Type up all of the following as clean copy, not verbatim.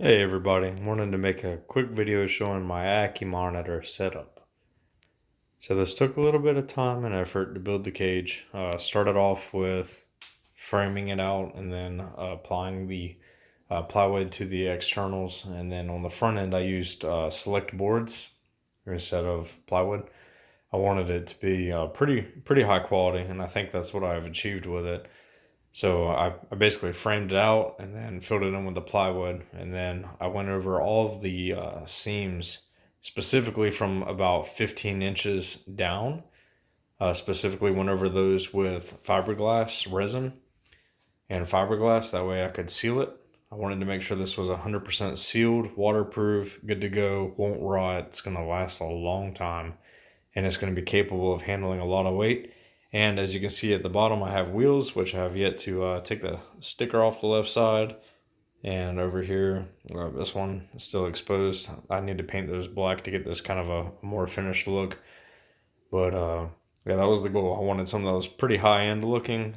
Hey everybody, wanted to make a quick video showing my Ackie monitor setup. So this took a little bit of time and effort to build the cage. Started off with framing it out and then applying the plywood to the externals, and then on the front end I used select boards instead of plywood. I wanted it to be pretty high quality, and I think that's what I've achieved with it. So I basically framed it out and then filled it in with the plywood. And then I went over all of the seams, specifically from about 15 inches down. Specifically went over those with fiberglass resin and fiberglass. That way I could seal it. I wanted to make sure this was 100% sealed, waterproof, good to go, won't rot. It's going to last a long time, and it's going to be capable of handling a lot of weight. And as you can see at the bottom, I have wheels, which I have yet to take the sticker off the left side. And over here, this one is still exposed. I need to paint those black to get this kind of a more finished look. But yeah, that was the goal. I wanted something that was pretty high end looking,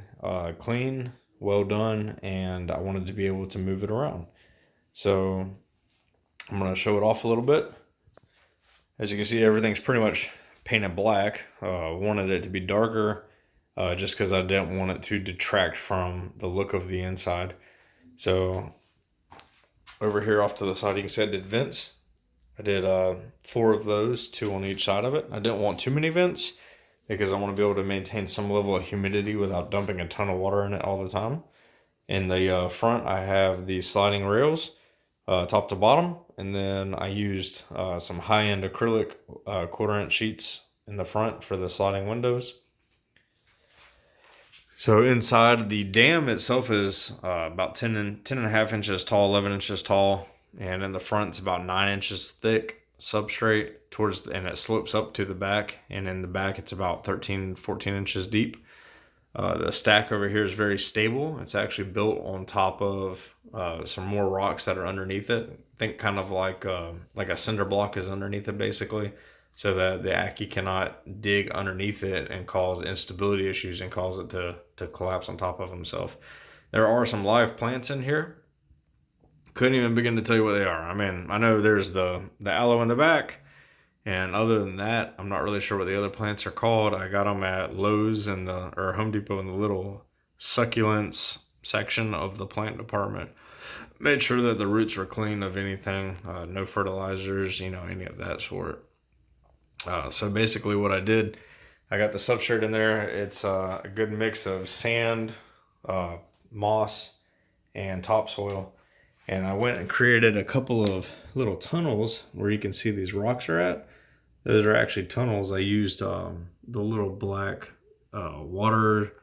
clean, well done, and I wanted to be able to move it around. So I'm going to show it off a little bit. As you can see, everything's pretty much painted black. Wanted it to be darker just because I didn't want it to detract from the look of the inside. So over here off to the side, you can see I did vents. I did 4 of those, 2 on each side of it. I didn't want too many vents because I want to be able to maintain some level of humidity without dumping a ton of water in it all the time. In the front, I have the sliding rails, top to bottom, and then I used some high-end acrylic 1/4-inch sheets in the front for the sliding windows. So inside, the dam itself is about 10 and a half inches tall, 11 inches tall, and in the front it's about 9 inches thick substrate and it slopes up to the back, and in the back it's about 13-14 inches deep. The stack over here is very stable. It's actually built on top of some more rocks that are underneath it. Think kind of like a cinder block is underneath it, basically, so that the Ackie cannot dig underneath it and cause instability issues and cause it to collapse on top of himself. There are some live plants in here. Couldn't even begin to tell you what they are. I mean, I know there's the aloe in the back. And other than that, I'm not really sure what the other plants are called. I got them at Lowe's or Home Depot in the little succulents section of the plant department. Made sure that the roots were clean of anything, no fertilizers, any of that sort. So basically what I did, I got the substrate in there. It's a good mix of sand, moss, and topsoil. And I went and created a couple of little tunnels where you can see these rocks are at. Those are actually tunnels. I used the little black water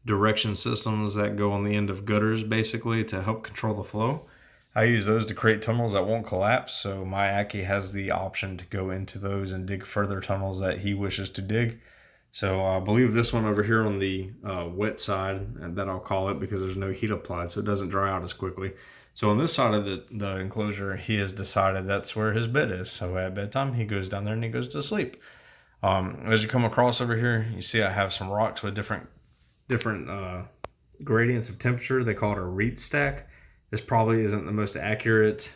direction systems that go on the end of gutters, basically, to help control the flow. I use those to create tunnels that won't collapse, so my Ackie has the option to go into those and dig further tunnels that he wishes to dig. So I believe this one over here on the wet side, that I'll call it because there's no heat applied, so it doesn't dry out as quickly. So on this side of the enclosure, he has decided that's where his bed is. So at bedtime, he goes down there and he goes to sleep. As you come across over here, you see I have some rocks with different gradients of temperature. They call it a reed stack. This probably isn't the most accurate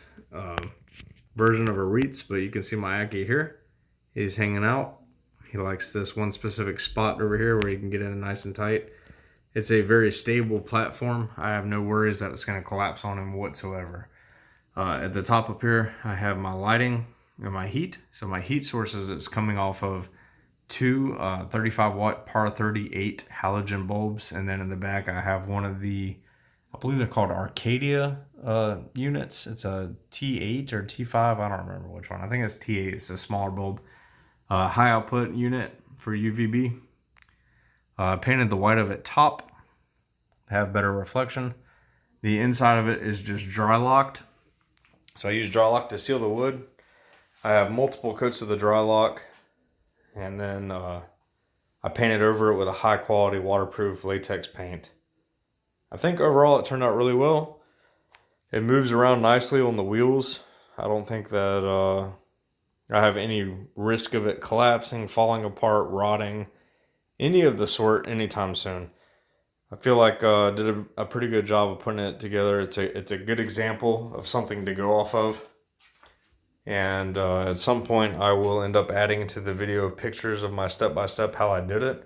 version of a reeds, but you can see my Ackie here. He's hanging out. He likes this one specific spot over here where he can get in nice and tight. It's a very stable platform. I have no worries that it's going to collapse on him whatsoever. At the top up here, I have my lighting and my heat. So my heat sources, it's coming off of 2 35 watt par 38 halogen bulbs. And then in the back, I have one of the, I believe they're called Arcadia units. It's a T8 or T5. I don't remember which one. I think it's T8. It's a smaller bulb. High output unit for UVB. Painted the white of it top, have better reflection. The inside of it is just dry locked. So I use dry lock to seal the wood. I have multiple coats of the dry lock, and then I painted over it with a high quality waterproof latex paint. I think overall it turned out really well. It moves around nicely on the wheels. I don't think that I have any risk of it collapsing, falling apart, rotting, any of the sort anytime soon. I feel like did a pretty good job of putting it together. It's a good example of something to go off of. And at some point I will end up adding into the video pictures of my step-by-step how I did it.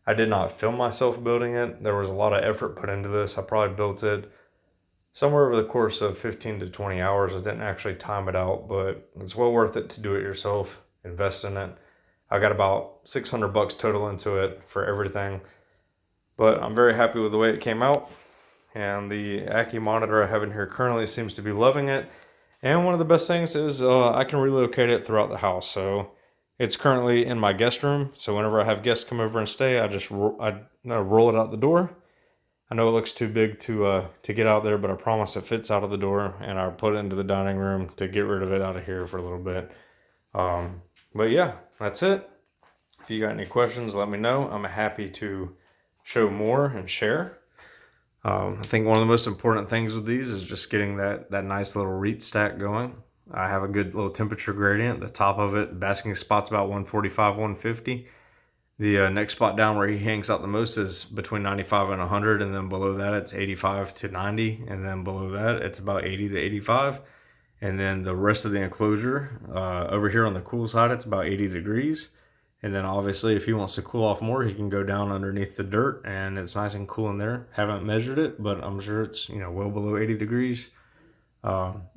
I did not film myself building it. There was a lot of effort put into this. I probably built it somewhere over the course of 15 to 20 hours. I didn't actually time it out, but it's well worth it to do it yourself, invest in it. I got about 600 bucks total into it for everything, but I'm very happy with the way it came out. And the Ackie monitor I have in here currently seems to be loving it. And one of the best things is I can relocate it throughout the house. So it's currently in my guest room. So whenever I have guests come over and stay, I just roll it out the door. I know it looks too big to get out there, but I promise it fits out of the door. And I put it into the dining room to get rid of it out of here for a little bit. But yeah, that's it. If you got any questions, let me know. I'm happy to show more and share. I think one of the most important things with these is just getting that nice little reed stack going. I have a good little temperature gradient. The top of it, basking spot's about 145, 150. The next spot down where he hangs out the most is between 95 and 100, and then below that it's 85 to 90, and then below that it's about 80 to 85. And then the rest of the enclosure, over here on the cool side, it's about 80 degrees. And then obviously if he wants to cool off more, he can go down underneath the dirt and it's nice and cool in there. Haven't measured it, but I'm sure it's, well below 80 degrees.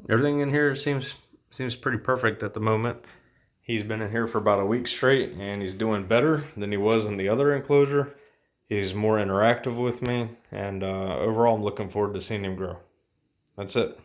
Everything in here seems pretty perfect at the moment. He's been in here for about a week straight and he's doing better than he was in the other enclosure. He's more interactive with me, and overall I'm looking forward to seeing him grow. That's it.